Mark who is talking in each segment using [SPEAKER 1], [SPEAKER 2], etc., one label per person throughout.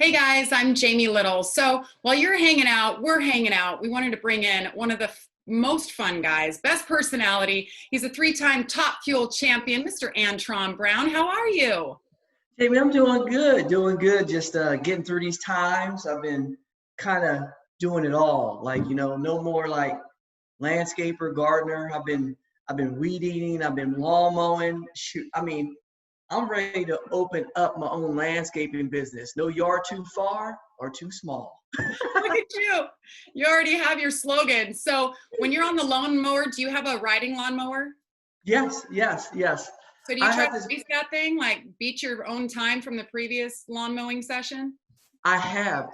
[SPEAKER 1] Hey guys, I'm Jamie Little. So while you're hanging out, we're hanging out. We wanted to bring in one of the most fun guys, best personality. He's a three-time Top Fuel champion, Mr. Antron Brown. How are you?
[SPEAKER 2] Jamie, I'm doing good. Just getting through these times. I've been kind of doing it all. No more like landscaper, gardener. I've been weed eating. I've been lawn mowing. Shoot, I'm ready to open up my own landscaping business. No yard too far or too small.
[SPEAKER 1] Look at you. You already have your slogan. So when you're on the lawnmower, do you have a riding lawnmower?
[SPEAKER 2] Yes.
[SPEAKER 1] So do you try to race that thing, like beat your own time from the previous lawn mowing session?
[SPEAKER 2] I have.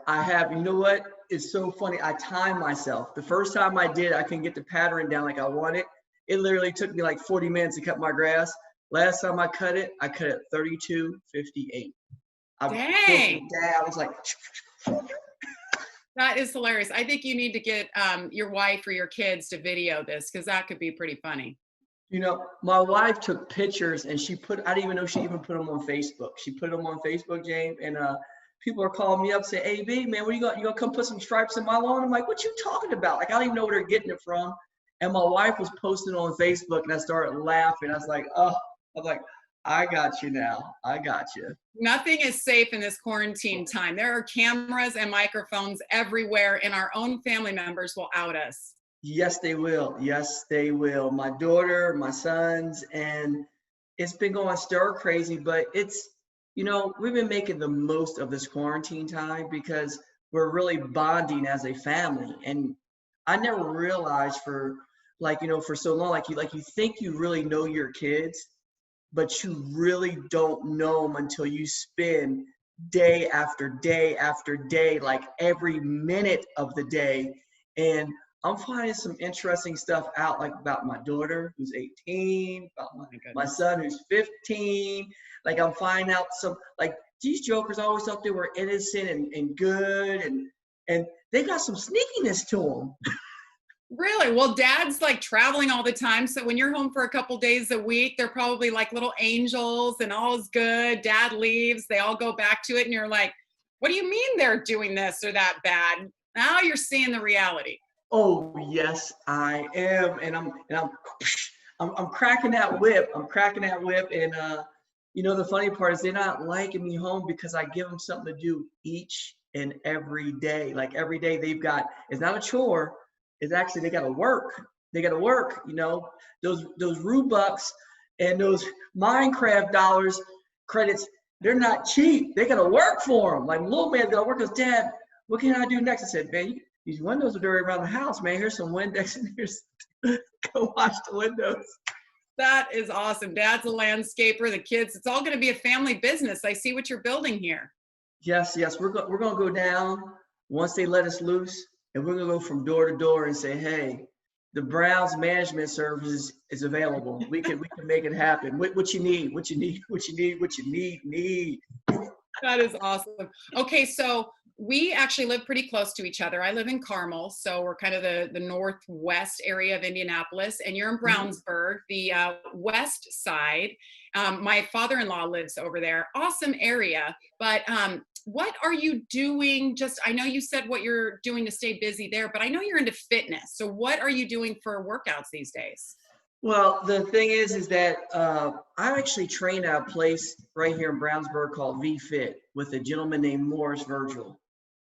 [SPEAKER 2] You know what? It's so funny. I time myself. The first time I did, I couldn't get the pattern down like I wanted. It literally took me like 40 minutes to cut my grass. Last time I cut it 32:58.
[SPEAKER 1] Dang.
[SPEAKER 2] I was like,
[SPEAKER 1] That is hilarious. I think you need to get your wife or your kids to video this because that could be pretty funny.
[SPEAKER 2] my wife took pictures and I didn't even know she even put them on Facebook. She put them on Facebook, James, and people are calling me up saying, "Hey, B, man, what you gonna come put some stripes in my lawn?" I'm like, "What you talking about?" Like, I don't even know where they're getting it from. And my wife was posting on Facebook, and I started laughing. I was like, I got you now. I got you.
[SPEAKER 1] Nothing is safe in this quarantine time. There are cameras and microphones everywhere, and our own family members will out us.
[SPEAKER 2] Yes, they will. Yes, they will. My daughter, my sons, and it's been going stir crazy, but we've been making the most of this quarantine time because we're really bonding as a family. And I never realized for so long, you think you really know your kids, but you really don't know them until you spend day after day after day, like every minute of the day. And I'm finding some interesting stuff out, like about my daughter who's 18, about my son who's 15. Like, I'm finding out these jokers always thought they were innocent and good, and they got some sneakiness to them.
[SPEAKER 1] Really? Well, dad's like traveling all the time. So when you're home for a couple days a week, they're probably like little angels and all is good. Dad leaves, they all go back to it. And you're like, what do you mean they're doing this or that bad? Now you're seeing the reality.
[SPEAKER 2] Oh, yes, I am. And I'm cracking that whip. And the funny part is they're not liking me home because I give them something to do each and every day. Like, every day it's not a chore. It's actually, they got to work. Those Rubucks and those Minecraft dollars credits, they're not cheap. They got to work for them. Like, little man's got to work. Goes, "Dad, what can I do next?" I said, "Man, these windows are dirty around the house, man. Here's some Windex and here's go wash the windows."
[SPEAKER 1] That is awesome. Dad's a landscaper, the kids, it's all going to be a family business. I see what you're building here.
[SPEAKER 2] Yes. We're going to go down once they let us loose, and we're going to go from door to door and say, "Hey, the Browns management service is available. We can make it happen. What you need? Need."
[SPEAKER 1] That is awesome. Okay, so we actually live pretty close to each other. I live in Carmel, so we're kind of the northwest area of Indianapolis, and you're in Brownsburg, the west side. My father-in-law lives over there. Awesome area. But what are you doing? I know you said what you're doing to stay busy there, but I know you're into fitness. So what are you doing for workouts these days?
[SPEAKER 2] Well, the thing is that I actually train at a place right here in Brownsburg called VFit with a gentleman named Morris Virgil.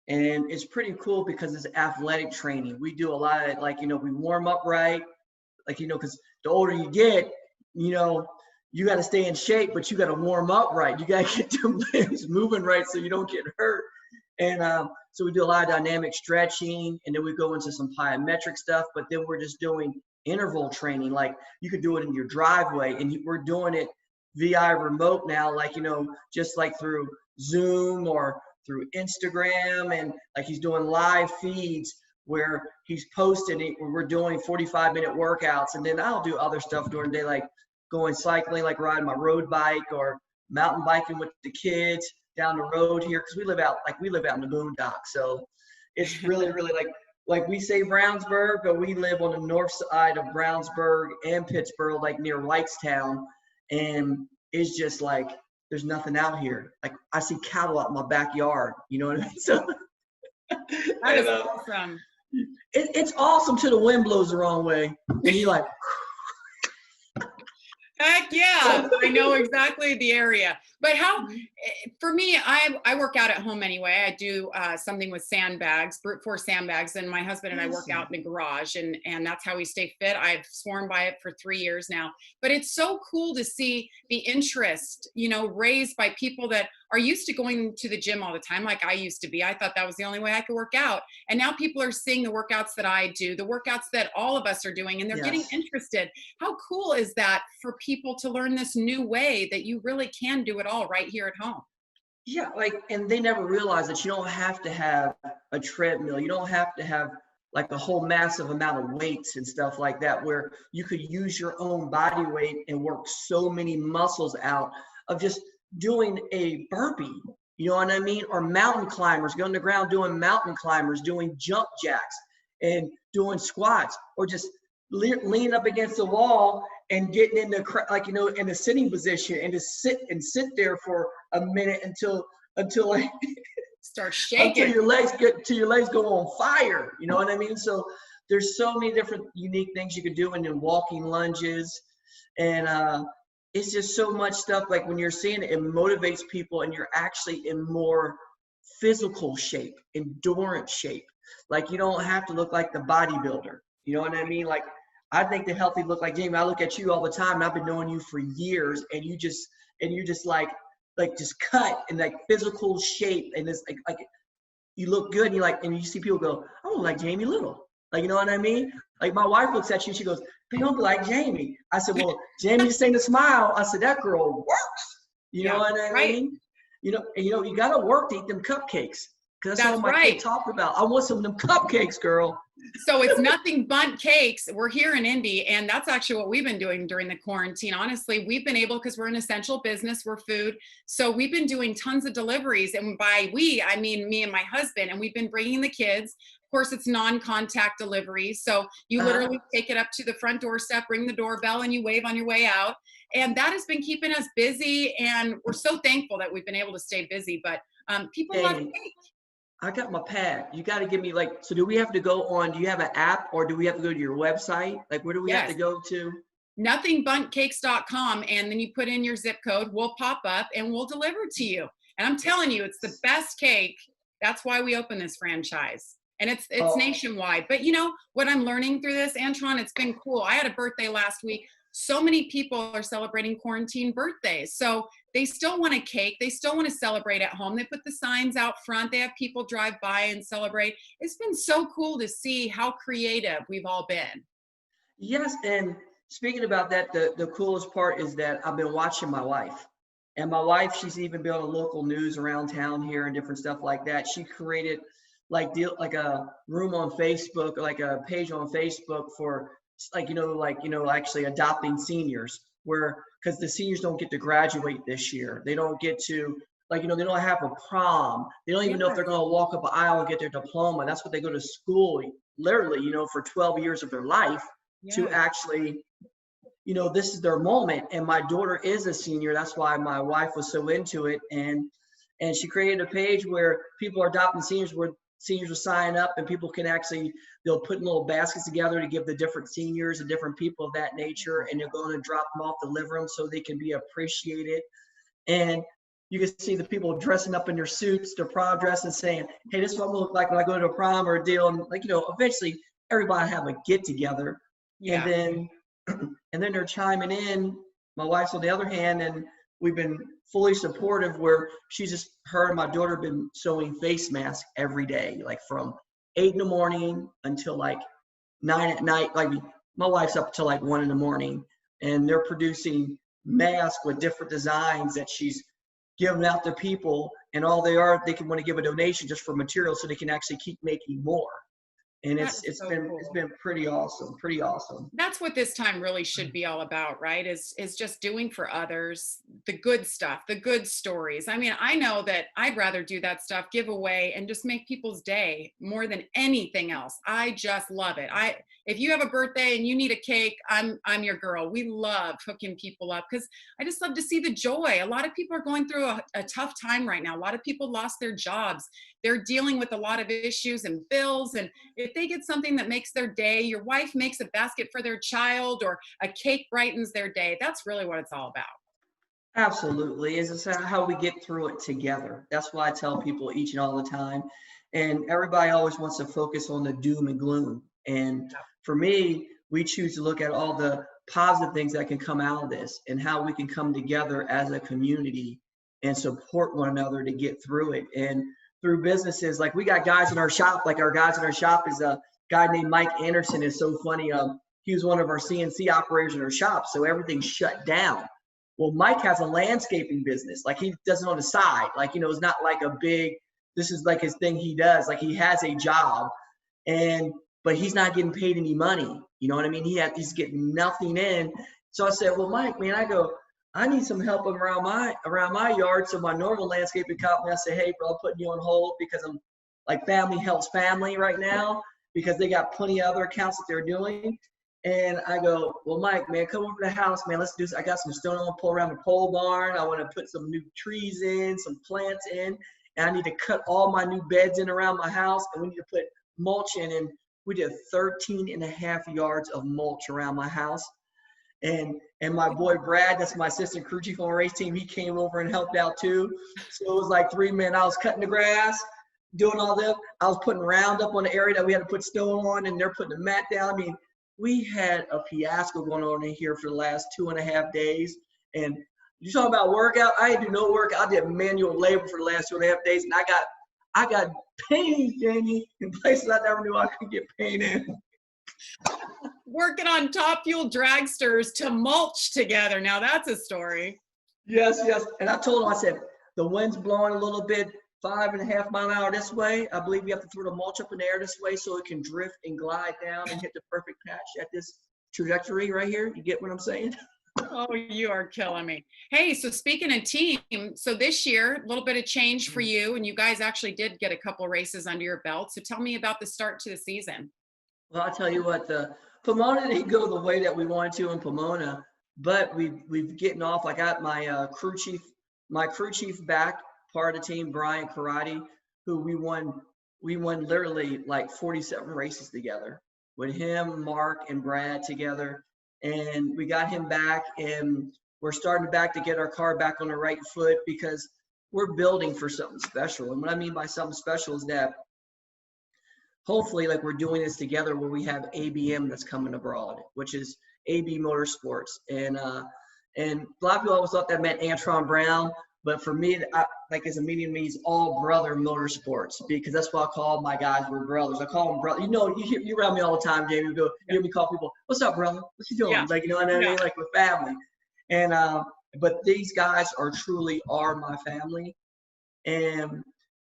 [SPEAKER 2] And it's pretty cool because it's athletic training. We do a lot of we warm up right, because the older you get, you got to stay in shape, but you got to warm up right. You got to get them limbs moving right so you don't get hurt. And so we do a lot of dynamic stretching, and then we go into some plyometric stuff, but then we're just doing interval training. Like, you could do it in your driveway, and we're doing it via remote now, just like through Zoom or through Instagram, and like he's doing live feeds where he's posting it, where we're doing 45-minute workouts. And then I'll do other stuff during the day, like going cycling, like riding my road bike, or mountain biking with the kids down the road here, because we live out in the boondocks. So it's really like we say Brownsburg, but we live on the north side of Brownsburg and Pittsburgh, like near Wrightstown. And it's just like there's nothing out here. Like I see cattle out in my backyard, you know what I mean? So
[SPEAKER 1] That is awesome.
[SPEAKER 2] it's awesome till the wind blows the wrong way. And you're like,
[SPEAKER 1] Heck yeah, I know exactly the area. But for me, I work out at home anyway. I do something with sandbags, brute force sandbags, and my husband and I work out in the garage, and that's how we stay fit. I've sworn by it for 3 years now. But it's so cool to see the interest, raised by people that are used to going to the gym all the time, like I used to be. I thought that was the only way I could work out. And now people are seeing the workouts that I do, the workouts that all of us are doing, and they're getting interested. How cool is that for people to learn this new way that you really can do it all right here at home?
[SPEAKER 2] Yeah, and they never realize that you don't have to have a treadmill. You don't have to have like a whole massive amount of weights and stuff like that, where you could use your own body weight and work so many muscles out of just doing a burpee, you know what I mean? Or mountain climbers, going to the ground, doing mountain climbers, doing jump jacks and doing squats, or just leaning up against the wall and getting in the, in a sitting position and just sit there for a minute until like
[SPEAKER 1] start shaking,
[SPEAKER 2] until your legs go on fire. You know what I mean? So there's so many different unique things you could do, and then walking lunges, and it's just so much stuff. Like when you're seeing it, it motivates people, and you're actually in more physical shape, endurance shape. Like you don't have to look like the bodybuilder. You know what I mean? Like I think the healthy look like Jamie. I look at you all the time, and I've been knowing you for years, and you're just like just cut in like physical shape, and it's like you look good, and you see people go, I look like Jamie Little. Like, you know what I mean? Like my wife looks at you, she goes, you don't look like Jamie. I said, well, Jamie saying the smile. I said, that girl works. You know what I mean? You gotta work to eat them cupcakes. Because that's all my kid talked about. I want some of them cupcakes, girl.
[SPEAKER 1] So it's nothing but cakes. We're here in Indy, and that's actually what we've been doing during the quarantine. Honestly, we've been able, because we're an essential business, we're food. So we've been doing tons of deliveries. And by we, I mean me and my husband, and we've been bringing the kids. Of course, it's non-contact delivery. So you literally take it up to the front doorstep, ring the doorbell, and you wave on your way out. And that has been keeping us busy. And we're so thankful that we've been able to stay busy. But people love cake.
[SPEAKER 2] I got my pad. You got to give me so do we have to go on, do you have an app, or do we have to go to your website? Like where do we have to go to?
[SPEAKER 1] Nothingbutcakes.com, and then you put in your zip code, we'll pop up and we'll deliver to you. And I'm telling you, it's the best cake. That's why we opened this franchise. And it's nationwide. But you know what I'm learning through this, Antron? It's been cool. I had a birthday last week. So many people are celebrating quarantine birthdays. So they still want a cake. They still want to celebrate at home. They put the signs out front. They have people drive by and celebrate. It's been so cool to see how creative we've all been.
[SPEAKER 2] Yes, and speaking about that, the coolest part is that I've been watching my wife. And my wife, she's even been on local news around town here and different stuff like that. She created like a room on Facebook, like a page on Facebook for actually adopting seniors, because the seniors don't get to graduate this year. They don't get to, they don't have a prom. They don't even know if they're going to walk up an aisle and get their diploma. That's what they go to school, literally, for 12 years of their life to actually, this is their moment. And my daughter is a senior. That's why my wife was so into it. And she created a page where people are adopting seniors, where seniors will sign up, and people can they'll put in little baskets together to give the different seniors and different people of that nature, and they're going to drop them off, deliver them so they can be appreciated. And you can see the people dressing up in their suits, their prom dress, and saying, hey, this is what I'm gonna look like when I go to a prom or a deal. And eventually everybody have a get together.
[SPEAKER 1] Yeah.
[SPEAKER 2] And then they're chiming in. My wife's on the other hand, and we've been fully supportive, where her and my daughter have been sewing face masks every day, like from 8 in the morning until 9 at night. Like my wife's up till 1 in the morning, and they're producing masks with different designs that she's giving out to people. And all they can want to give a donation just for material so they can actually keep making more. And
[SPEAKER 1] That is
[SPEAKER 2] it's
[SPEAKER 1] so
[SPEAKER 2] been
[SPEAKER 1] cool.
[SPEAKER 2] pretty awesome, pretty awesome.
[SPEAKER 1] That's what this time really should be all about, right? Is just doing for others the good stuff, the good stories. I mean, I know that I'd rather do that stuff, give away, and just make people's day more than anything else. I just love it. If you have a birthday and you need a cake, I'm your girl. We love hooking people up because I just love to see the joy. A lot of people are going through a tough time right now. A lot of people lost their jobs. They're dealing with a lot of issues and bills, and if they get something that makes their day, your wife makes a basket for their child, or a cake brightens their day, that's really what it's all about.
[SPEAKER 2] Absolutely. It's just how we get through it together. That's why I tell people each and all the time. And everybody always wants to focus on the doom and gloom. And for me, we choose to look at all the positive things that can come out of this and how we can come together as a community and support one another to get through it. And through businesses, like we got guys in our shop, like our guys in our shop is a guy named Mike Anderson. Is so funny. He was one of our CNC operators in our shop. So everything shut down. Well, Mike has a landscaping business. Like he does it on the side. Like, you know, it's not like a big, this is like his thing he does. Like he has a job but he's not getting paid any money. You know what I mean? He's getting nothing in. So I said, well, Mike, man, I need some help around my yard. So my normal landscaping company, I said, hey, bro, I'm putting you on hold because I'm like family helps family right now because they got plenty of other accounts that they're doing. And I go, well, Mike, man, come over to the house, man. Let's do this. I got some stone I want to pull around the pole barn. I want to put some new trees in, some plants in. And I need to cut all my new beds in around my house. And we need to put mulch in. And we did 13 and a half yards of mulch around my house. And my boy Brad, that's my assistant crew chief on the race team, he came over and helped out too. So it was like 3 men. I was cutting the grass, doing all that. I was putting Roundup on the area that we had to put stone on, and they're putting the mat down. I mean, we had a fiasco going on in here for the last 2.5 days. And you talking about workout? I didn't do no workout. I did manual labor for the last 2.5 days, and I got pain, Jamie, in places I never knew I could get pain in.
[SPEAKER 1] Working on Top Fuel dragsters to mulch together. Now that's a story.
[SPEAKER 2] Yes. And I told him, I said, the wind's blowing a little bit, 5.5 mile an hour this way. I believe you have to throw the mulch up in the air this way so it can drift and glide down and hit the perfect patch at this trajectory right here. You get what I'm saying?
[SPEAKER 1] Oh, you are killing me. Hey, so speaking of team, so this year, a little bit of change for you, and you guys actually did get a couple races under your belt. So tell me about the start to the season.
[SPEAKER 2] Well, I'll tell you what, the Pomona didn't go the way that we wanted to in Pomona, but we've getting off. I got my crew chief back, part of the team, Brian Karate, who we won literally like 47 races together with him, Mark, and Brad together. And we got him back, and we're starting back to get our car back on the right foot because we're building for something special. And what I mean by something special is that hopefully, like, we're doing this together where we have ABM that's coming abroad, which is AB Motorsports. And a lot of people always thought that meant Antron Brown. But for me, like, as a medium means all brother motorsports, because that's what I call my guys. We're brothers. I call them brother. You know, you around me all the time, Jamie. You hear me call people, "What's up, brother? What you doing?"
[SPEAKER 1] Yeah.
[SPEAKER 2] Like, you know what I mean? Like, we're family. And but these guys are my family. And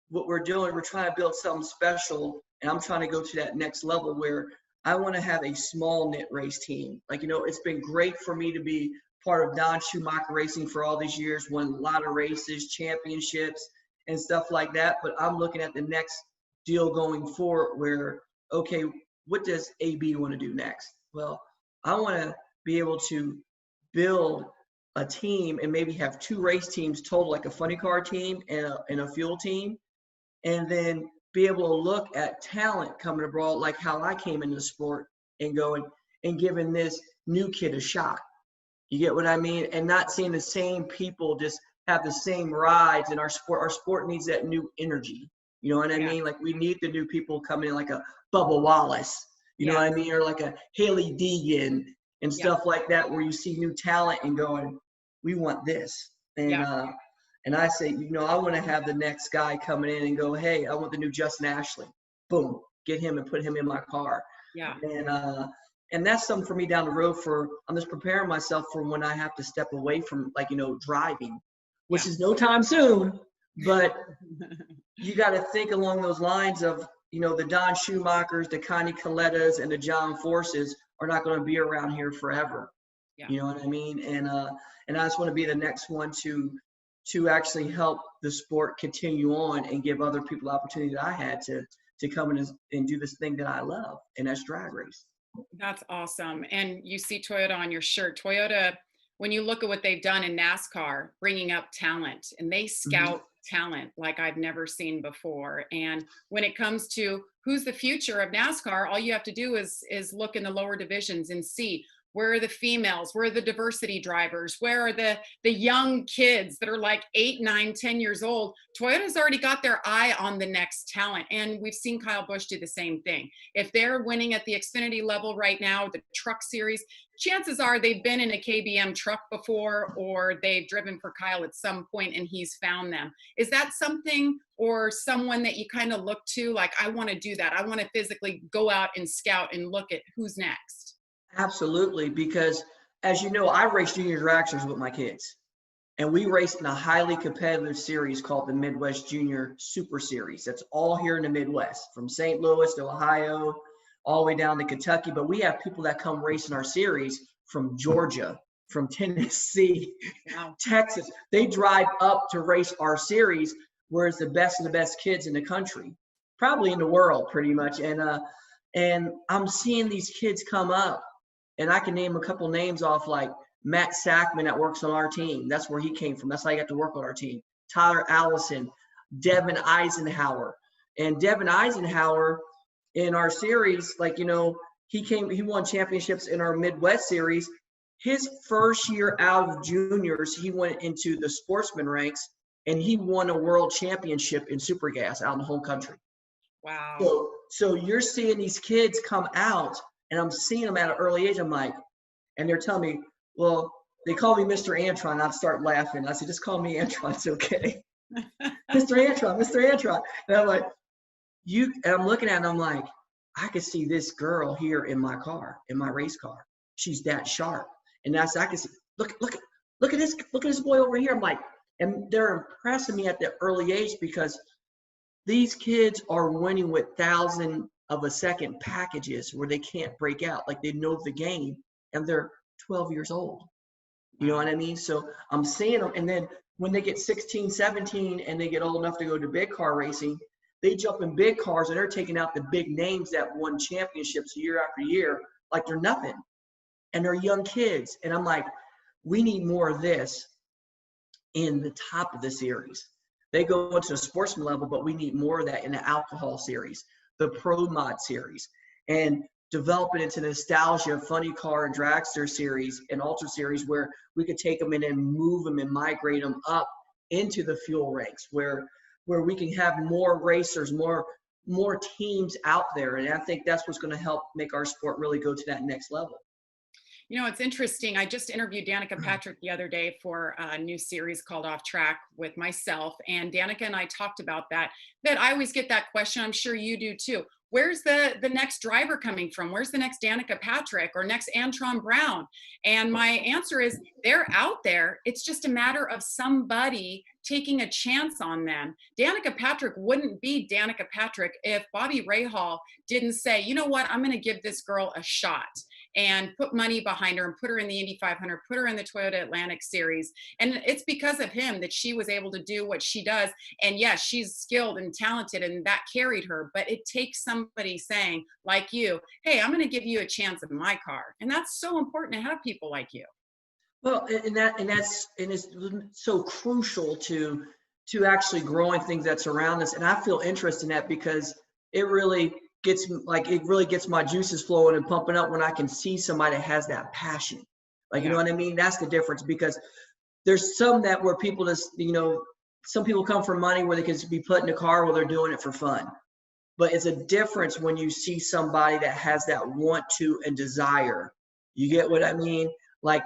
[SPEAKER 2] what we're doing, we're trying to build something special. And I'm trying to go to that next level where I want to have a small knit race team. Like, you know, it's been great for me to be part of Don Schumacher Racing for all these years, won a lot of races, championships, and stuff like that. But I'm looking at the next deal going forward where, okay, what does AB want to do next? Well, I want to be able to build a team and maybe have 2 race teams total, like a funny car team and a fuel team, and then be able to look at talent coming abroad, like how I came into the sport and going and giving this new kid a shot. You get what I mean? And not seeing the same people just have the same rides in our sport. Our sport needs that new energy. You know what I mean? Like, we need the new people coming in, like a Bubba Wallace, you know what I mean? Or like a Haley Deegan and stuff like that, where you see new talent and going, we want this. And I say, you know, I want to have the next guy coming in and go, hey, I want the new Justin Ashley. Boom, get him and put him in my car.
[SPEAKER 1] Yeah.
[SPEAKER 2] And that's something for me down the road I'm just preparing myself for when I have to step away from, like, you know, driving, which is no time soon, but you got to think along those lines of you know, the Don Schumachers, the Connie Colettas, and the John Forces are not going to be around here forever.
[SPEAKER 1] Yeah.
[SPEAKER 2] You know what I mean? And I just want to be the next one to actually help the sport continue on and give other people the opportunity that I had to come in and do this thing that I love, and that's drag race.
[SPEAKER 1] That's awesome. And you see Toyota on your shirt. Toyota, when you look at what they've done in NASCAR, bringing up talent, and they scout talent like I've never seen before. And when it comes to who's the future of NASCAR, all you have to do is look in the lower divisions and see where are the females, where are the diversity drivers, where are the young kids that are like 8, 9, 10 years old. Toyota's already got their eye on the next talent. And we've seen Kyle Busch do the same thing. If they're winning at the Xfinity level right now, the truck series, chances are they've been in a KBM truck before, or they've driven for Kyle at some point and he's found them. Is that something or someone that you kind of look to, like, I want to do that? I want to physically go out and scout and look at who's next.
[SPEAKER 2] Absolutely, because as you know, I race junior dragsters with my kids, and we race in a highly competitive series called the Midwest Junior Super Series. That's all here in the Midwest, from St. Louis to Ohio, all the way down to Kentucky. But we have people that come race in our series from Georgia, from Tennessee,
[SPEAKER 1] Wow.
[SPEAKER 2] Texas. They drive up to race our series, where it's the best of the best kids in the country, probably in the world, pretty much. And I'm seeing these kids come up. And I can name a couple names off, like Matt Sackman that works on our team. That's where he came from. That's how he got to work on our team. Tyler Allison, Devin Eisenhower. And Devin Eisenhower in our series, like, you know, he won championships in our Midwest series. His first year out of juniors, he went into the sportsman ranks and he won a world championship in super gas out in the whole country.
[SPEAKER 1] Wow.
[SPEAKER 2] So you're seeing these kids come out, and I'm seeing them at an early age. I'm like, and they're telling me, well, they call me Mr. Antron. I'd start laughing. I said, just call me Antron. It's okay. Mr. Antron, Mr. Antron. And I'm like, and I'm looking at it, and I'm like, I could see this girl here in my car, in my race car. She's that sharp. And I can see, look at this boy over here. I'm like, and they're impressing me at the early age, because these kids are winning with 1,000 of a second packages where they can't break out. Like, they know the game, and they're 12 years old. You know what I mean? So I'm seeing them. And then when they get 16, 17, and they get old enough to go to big car racing, they jump in big cars and they're taking out the big names that won championships year after year like they're nothing. And they're young kids. And I'm like, we need more of this in the top of the series. They go into the sportsman level, but we need more of that in the alcohol series, the pro mod series, and develop it into nostalgia, funny car and dragster series and ultra series, where we could take them in and move them and migrate them up into the fuel ranks, where we can have more racers, more teams out there. And I think that's what's going to help make our sport really go to that next level.
[SPEAKER 1] You know, it's interesting. I just interviewed Danica Patrick the other day for a new series called Off Track with myself. And Danica and I talked about that I always get that question. I'm sure you do too. Where's the next driver coming from? Where's the next Danica Patrick or next Antron Brown? And my answer is, they're out there. It's just a matter of somebody taking a chance on them. Danica Patrick wouldn't be Danica Patrick if Bobby Rahal didn't say, you know what, I'm going to give this girl a shot and put money behind her and put her in the Indy 500, put her in the Toyota Atlantic Series. And it's because of him that she was able to do what she does. And yes, she's skilled and talented, and that carried her. But it takes somebody saying, like you, hey, I'm going to give you a chance in my car. And that's so important to have people like you.
[SPEAKER 2] Well, and it's so crucial to actually growing things that's around us. And I feel interest in that, because it really gets my juices flowing and pumping up when I can see somebody that has that passion. Like, you know what I mean? That's the difference, because there's some where people just, some people come for money, where they can be put in a car while they're doing it for fun. But it's a difference when you see somebody that has that want to and desire. You get what I mean? Like,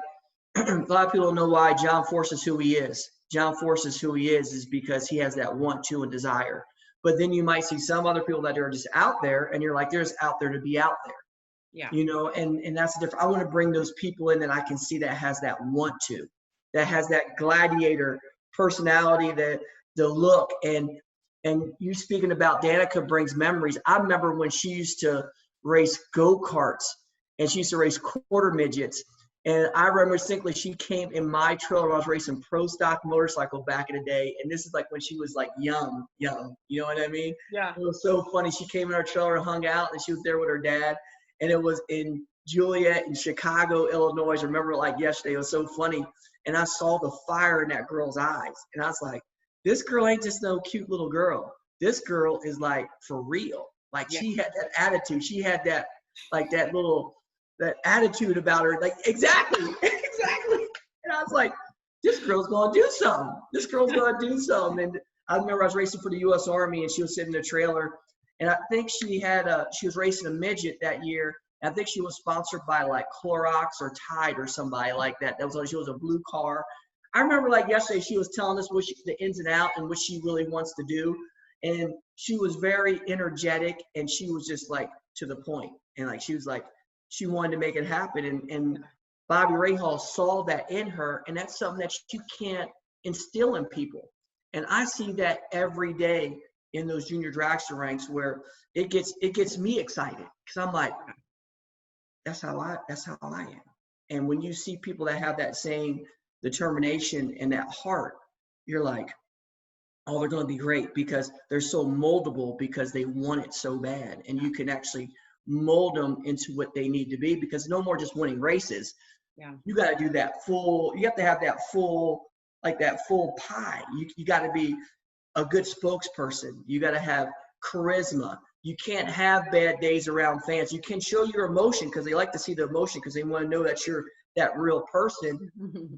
[SPEAKER 2] a lot of people don't know why John Force is who he is. John Force is who he is because he has that want to and desire. But then you might see some other people that are just out there, and you're like, they're just out there to be out there.
[SPEAKER 1] Yeah.
[SPEAKER 2] And that's the difference. I want to bring those people in that I can see that has that want to, that has that gladiator personality, that the look, and And you speaking about Danica brings memories. I remember when she used to race go-karts, and she used to race quarter midgets. And I remember distinctly she came in my trailer when I was racing pro stock motorcycle back in the day. And this is like when she was like young, you know what I mean?
[SPEAKER 1] Yeah.
[SPEAKER 2] It was so funny. She came in our trailer and hung out, and she was there with her dad. And it was in Juliet in Chicago, Illinois. I remember it like yesterday. It was so funny. And I saw the fire in that girl's eyes. And I was like, this girl ain't just no cute little girl. This girl is like for real. Like she had that attitude. She had that, like that attitude about her. Like, exactly. And I was like, this girl's going to do something. This girl's going to do something. And I remember I was racing for the U.S. Army, and she was sitting in the trailer. And I think she was racing a midget that year. I think she was sponsored by like Clorox or Tide or somebody like that. She was a blue car. I remember like yesterday, she was telling us the ins and out and what she really wants to do. And she was very energetic, and she was just like to the point. And like, she was like, she wanted to make it happen. And Bobby Rahal saw that in her. And that's something that you can't instill in people. And I see that every day in those junior dragster ranks, where it gets me excited, because I'm like, that's how I am. And when you see people that have that same determination and that heart, you're like, oh, they're going to be great, because they're so moldable, because they want it so bad. And you can actually mold them into what they need to be, because no more just winning races.
[SPEAKER 1] Yeah.
[SPEAKER 2] You got to do that full, you have to have that full, like that full pie. You got to be a good spokesperson. You got to have charisma. You can't have bad days around fans. You can show your emotion, because they like to see the emotion, because they want to know that you're that real person.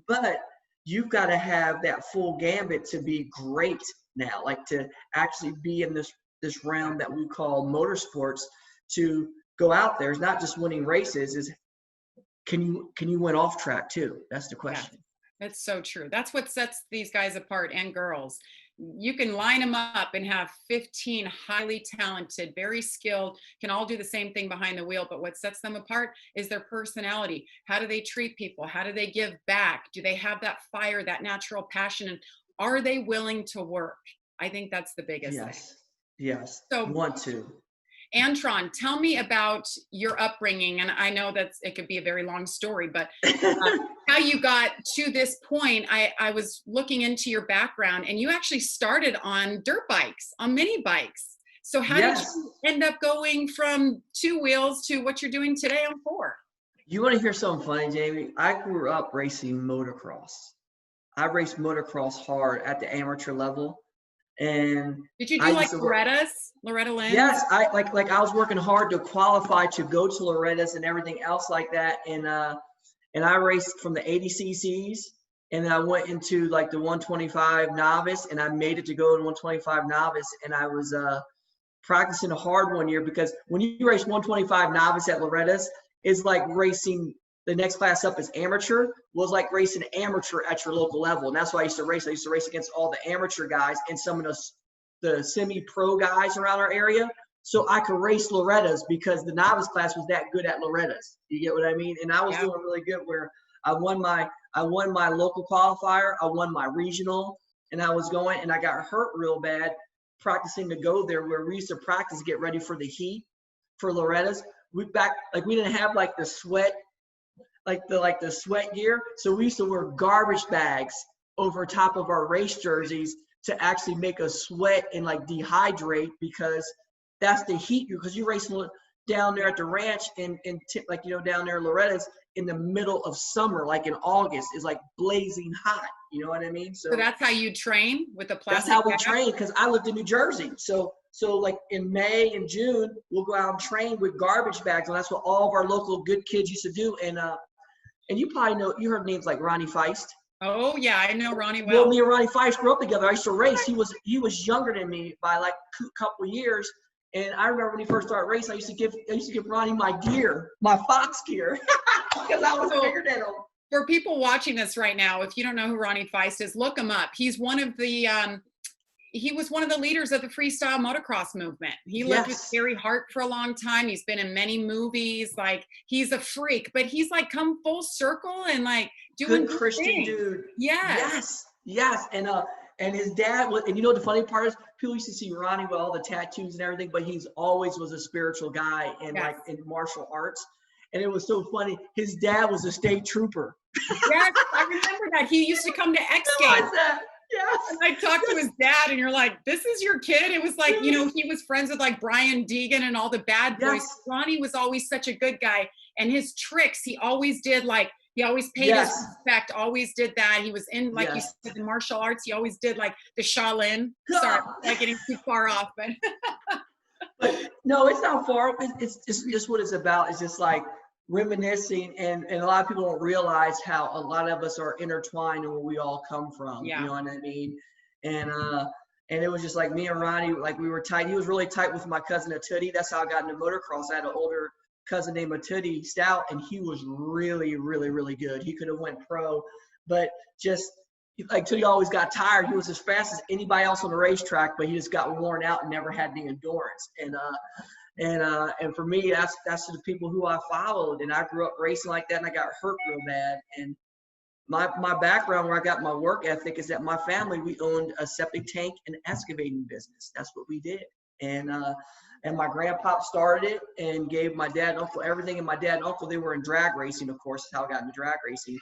[SPEAKER 2] But you've got to have that full gambit to be great now, like to actually be in this realm that we call motorsports. To go out there is not just winning races, is can you win off track too? That's the question.
[SPEAKER 1] Yeah, that's so true. That's what sets these guys apart, and girls. You can line them up and have 15 highly talented, very skilled, can all do the same thing behind the wheel. But what sets them apart is their personality. How do they treat people? How do they give back? Do they have that fire, that natural passion? And are they willing to work? I think that's the biggest thing.
[SPEAKER 2] Yes.
[SPEAKER 1] So
[SPEAKER 2] want to.
[SPEAKER 1] Antron, tell me about your upbringing. And I know that it could be a very long story, but how you got to this point. I was looking into your background, and you actually started on dirt bikes, on mini bikes. So how did you end up going from 2 wheels to what you're doing today on 4?
[SPEAKER 2] You want to hear something funny, Jamie? I grew up racing motocross. I raced motocross hard at the amateur level. And
[SPEAKER 1] did you do like Loretta Lynn?
[SPEAKER 2] Yes, I was working hard to qualify to go to Loretta's and everything else like that. And I raced from the 80 cc's, and then I went into like the 125 novice, and I made it to go in 125 novice. And I was practicing hard one year, because when you race 125 novice at Loretta's, it's like racing the next class up is amateur, was like racing amateur at your local level. And that's why I used to race. I used to race against all the amateur guys and some of the semi-pro guys around our area. So I could race Loretta's, because the novice class was that good at Loretta's. You get what I mean? And I was doing really good, where I won my local qualifier, I won my regional, and I was going, and I got hurt real bad practicing to go there, where we used to practice, get ready for the heat for Loretta's. We didn't have like the sweat, like the sweat gear. So we used to wear garbage bags over top of our race jerseys to actually make us sweat and like dehydrate, because that's the heat, because you're racing down there at the ranch and down there in Loretta's in the middle of summer, like in August, is like blazing hot. You know what I mean?
[SPEAKER 1] So that's how you train, with a plastic
[SPEAKER 2] That's how we
[SPEAKER 1] bag?
[SPEAKER 2] train, because I lived in New Jersey. So like in May and June, we'll go out and train with garbage bags, and that's what all of our local good kids used to do. And you probably know, you heard names like Ronnie Feist.
[SPEAKER 1] Oh yeah, I know Ronnie well.
[SPEAKER 2] Well, me and Ronnie Feist grew up together. I used to race. He was younger than me by like a couple of years. And I remember when he first started racing, I used to give Ronnie my gear, my Fox gear, because I was bigger than him.
[SPEAKER 1] For people watching this right now, if you don't know who Ronnie Feist is, look him up. He's one of the he was one of the leaders of the freestyle motocross movement. He lived with Gary Hart for a long time. He's been in many movies. Like, he's a freak, but he's like come full circle and like doing
[SPEAKER 2] good Christian
[SPEAKER 1] things.
[SPEAKER 2] Dude.
[SPEAKER 1] Yes.
[SPEAKER 2] And his dad was, and you know what the funny part is? people used to see Ronnie with all the tattoos and everything, but he's always was a spiritual guy and
[SPEAKER 1] Yes.
[SPEAKER 2] like in martial arts. And it was so funny. His dad was a state trooper.
[SPEAKER 1] Yes, I remember that. He used to come to X Games.
[SPEAKER 2] Yes.
[SPEAKER 1] And I talked to his dad, and you're like, this is your kid? It was like, you know, he was friends with like Brian Deegan and all the bad boys.
[SPEAKER 2] Yes.
[SPEAKER 1] Ronnie was always such a good guy. And his tricks, he always did like, he always paid
[SPEAKER 2] Yes.
[SPEAKER 1] his respect, always did that. He was in, like you
[SPEAKER 2] Yes.
[SPEAKER 1] said, the martial arts. He always did like the Shaolin. Sorry, I'm not getting too far off, but.
[SPEAKER 2] But no, it's not far. It's just what it's about. It's just like reminiscing, and a lot of people don't realize how a lot of us are intertwined and where we all come from.
[SPEAKER 1] Yeah.
[SPEAKER 2] You know what I mean? And it was just like me and Ronnie, like we were tight. He was really tight with my cousin Atootie. That's how I got into motocross. I had an older cousin named Atootie Stout, and he was really, really, really good. He could have went pro, but just like Tootie always got tired. He was as fast as anybody else on the racetrack, but he just got worn out and never had the endurance. And for me, that's the people who I followed. And I grew up racing like that, and I got hurt real bad. And my background, where I got my work ethic, is that my family, we owned a septic tank and excavating business. That's what we did. And my grandpa started it and gave my dad and uncle everything. And my dad and uncle, they were in drag racing, of course. That's how I got into drag racing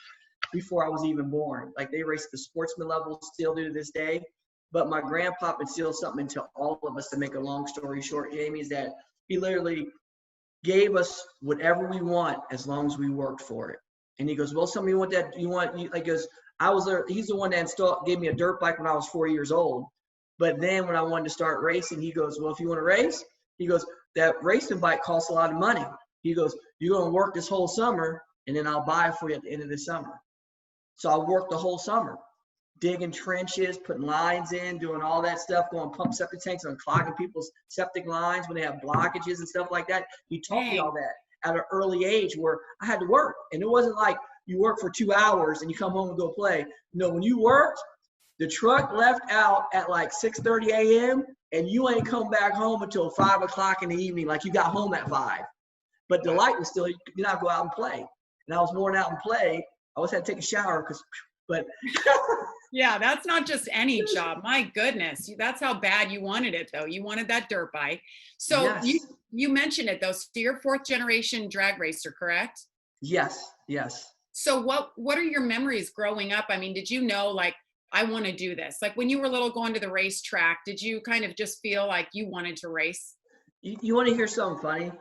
[SPEAKER 2] before I was even born. Like, they raced the sportsman level, still do to this day. But my grandpa instilled something into all of us, to make a long story short, Jamie, is that he literally gave us whatever we want as long as we worked for it. And he goes, well, somebody want that, you want, like, goes, I was there. He's the one that gave me a dirt bike when I was 4 years old. But then when I wanted to start racing, he goes, well, if you want to race, he goes, that racing bike costs a lot of money. He goes, you're going to work this whole summer, and then I'll buy it for you at the end of the summer. So I worked the whole summer, digging trenches, putting lines in, doing all that stuff, going pump septic tanks and clogging people's septic lines when they have blockages and stuff like that. He taught me all that at an early age, where I had to work. And it wasn't like you work for 2 hours and you come home and go play. No, when you worked, the truck left out at like 6:30 a.m. and you ain't come back home until 5 o'clock in the evening. Like, you got home at 5. But the light was still, you not go out and play. And I was worn out and play. I always had to take a shower but
[SPEAKER 1] yeah, that's not just any job. My goodness, that's how bad you wanted it, though. You wanted that dirt bike. So
[SPEAKER 2] yes.
[SPEAKER 1] you mentioned it, though. So you're 4th generation drag racer, correct?
[SPEAKER 2] Yes.
[SPEAKER 1] So what are your memories growing up? I mean, did you know, like, I want to do this? Like, when you were little going to the racetrack, did you kind of just feel like you wanted to race?
[SPEAKER 2] You want to hear something funny?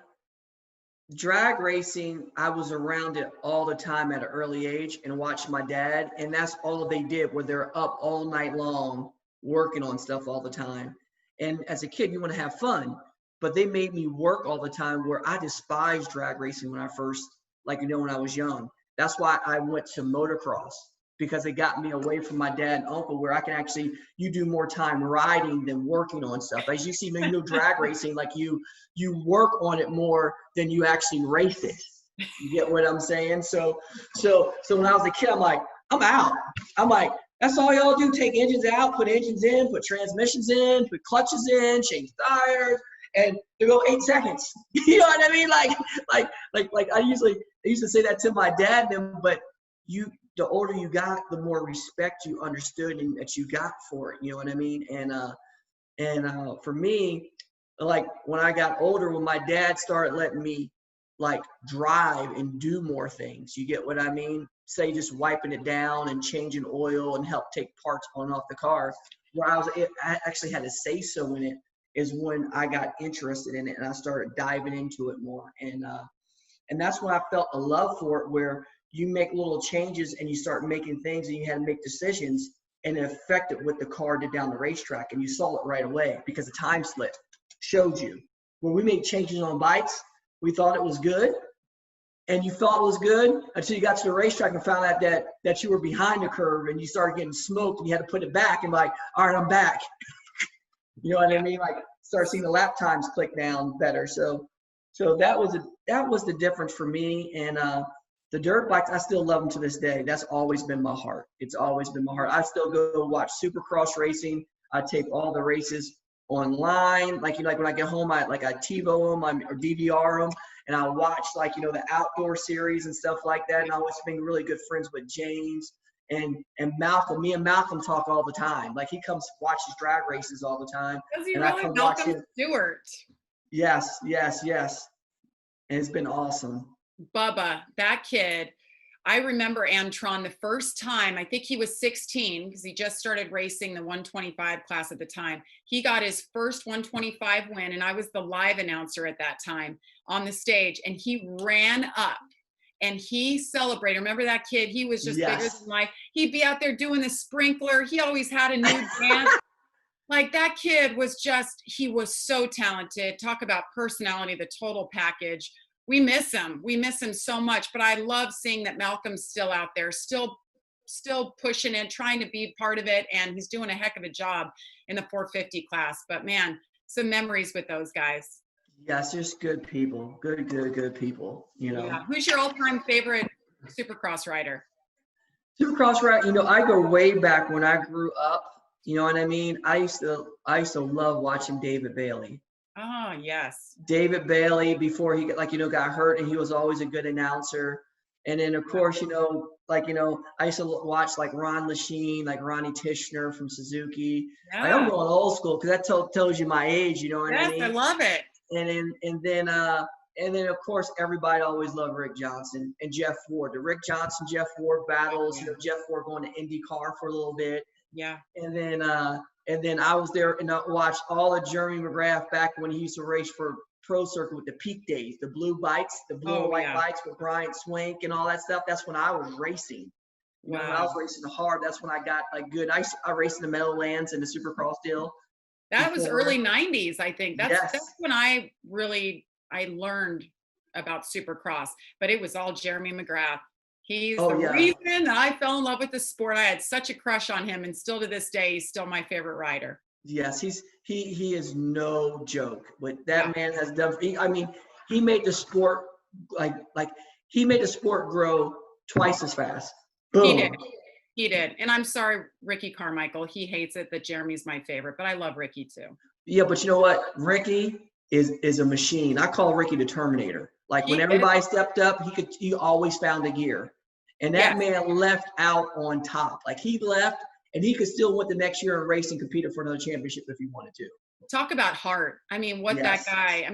[SPEAKER 2] Drag racing, I was around it all the time at an early age and watched my dad, and that's all they did, where they're up all night long working on stuff all the time. And as a kid, you want to have fun, but they made me work all the time, where I despised drag racing when I first, when I was young. That's why I went to motocross, because it got me away from my dad and uncle, where I can actually, you do more time riding than working on stuff. As you see, drag racing, like you work on it more than you actually race it. You get what I'm saying? So when I was a kid, I'm like, I'm out. I'm like, that's all y'all do? Take engines out, put engines in, put transmissions in, put clutches in, change tires, and they go 8 seconds. You know what I mean? Like I used to say that to my dad, but the older you got, the more respect you understood and that you got for it. You know what I mean? And for me, like, when I got older, when my dad started letting me like drive and do more things, you get what I mean? Say just wiping it down and changing oil and help take parts on off the car, where I actually had a say so in it, is when I got interested in it and I started diving into it more. And that's when I felt a love for it, where you make little changes and you start making things and you had to make decisions, and it affected what the car did down the racetrack. And you saw it right away, because the time slip showed you. When we made changes on bikes, we thought it was good, and you thought it was good until you got to the racetrack and found out that you were behind the curve and you started getting smoked and you had to put it back and like, all right, I'm back. You know what I mean? Like, start seeing the lap times click down better. So that was the difference for me. And the dirt bikes, I still love them to this day. That's always been my heart. It's always been my heart. I still go watch Supercross racing. I tape all the races online. Like when I get home, I TiVo them or DVR them, and I watch the outdoor series and stuff like that. And I always been really good friends with James Malcolm, me and Malcolm talk all the time. Like he comes watches drag races all the time.
[SPEAKER 1] Does he
[SPEAKER 2] and
[SPEAKER 1] really?
[SPEAKER 2] I come watch
[SPEAKER 1] Malcolm
[SPEAKER 2] him.
[SPEAKER 1] Stewart.
[SPEAKER 2] Yes. And it's been awesome.
[SPEAKER 1] Bubba, that kid. I remember Antron the first time, I think he was 16 because he just started racing the 125 class at the time. He got his first 125 win, and I was the live announcer at that time on the stage, and he ran up and he celebrated. Remember that kid? He was just bigger than life. He'd be out there doing the sprinkler. He always had a new dance. Like that kid was just, he was so talented. Talk about personality, the total package. We miss him. We miss him so much, but I love seeing that Malcolm's still out there, still pushing it, trying to be part of it. And he's doing a heck of a job in the 450 class, but man, some memories with those guys.
[SPEAKER 2] Yes, just good people, good people, you know.
[SPEAKER 1] Yeah. Who's your all-time favorite Supercross rider?
[SPEAKER 2] Supercross rider, you know, I go way back when I grew up, you know what I mean? I used to love watching David Bailey.
[SPEAKER 1] Oh, yes.
[SPEAKER 2] David Bailey, before he got hurt, and he was always a good announcer. And then of course, you know, I used to watch like Ron Lachine, like Ronnie Tishner from Suzuki.
[SPEAKER 1] Yeah.
[SPEAKER 2] Like, I'm going old school because that tells you my age, you know what I mean?
[SPEAKER 1] Yes, I love it.
[SPEAKER 2] And then of course everybody always loved Rick Johnson and Jeff Ward. The Rick Johnson, Jeff Ward battles, you know, Jeff Ward going to IndyCar for a little bit.
[SPEAKER 1] Yeah.
[SPEAKER 2] And then I was there and I watched all of Jeremy McGrath back when he used to race for Pro Circuit with the Peak Days, the blue bikes, the blue and white bikes with Bryant Swank and all that stuff. That's when I was racing. You know, when I was racing hard, that's when I got like good. I raced in the Meadowlands and the Supercross deal.
[SPEAKER 1] That was early 90s, I think. That's when I learned about Supercross, but it was all Jeremy McGrath. He's the reason that I fell in love with the sport. I had such a crush on him, and still to this day, he's still my favorite rider.
[SPEAKER 2] Yes, he is no joke. What that man has done. He made the sport he made the sport grow twice as fast. Boom.
[SPEAKER 1] He did. And I'm sorry, Ricky Carmichael. He hates it that Jeremy's my favorite, but I love Ricky too.
[SPEAKER 2] Yeah, but you know what? Ricky is a machine. I call Ricky the Terminator. Like when everybody stepped up, he always found a gear. And that man left out on top. Like he left and he could still went the next year and race and competed for another championship if he wanted to.
[SPEAKER 1] Talk about heart. I mean, that guy,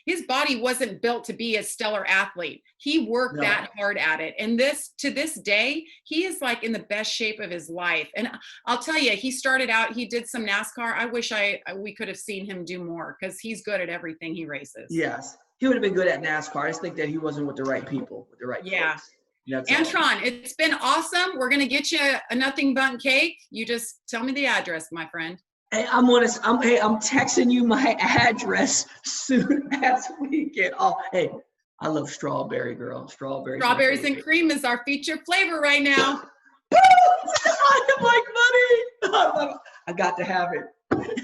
[SPEAKER 1] his body wasn't built to be a stellar athlete. He worked that hard at it. And to this day, he is like in the best shape of his life. And I'll tell you, he started out, he did some NASCAR. I wish we could have seen him do more because he's good at everything he races.
[SPEAKER 2] Yes. He would have been good at NASCAR. I just think that he wasn't with the right people, with the right folks.
[SPEAKER 1] Antron, it's been awesome. We're going to get you a nothing but cake. You just tell me the address, my friend.
[SPEAKER 2] Hey, I'm texting you my address soon as we get off. Hey, I love strawberry, girl. Strawberries
[SPEAKER 1] and cream is our feature flavor right now.
[SPEAKER 2] I like money. I got to have it.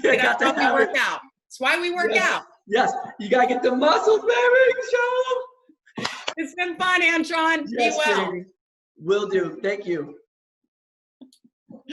[SPEAKER 1] That's how we work out. That's why we work out.
[SPEAKER 2] Yes, you gotta get the muscles, baby. Show them.
[SPEAKER 1] It's been fun, Antron.
[SPEAKER 2] Yes,
[SPEAKER 1] be well.
[SPEAKER 2] Baby. Will do. Thank you.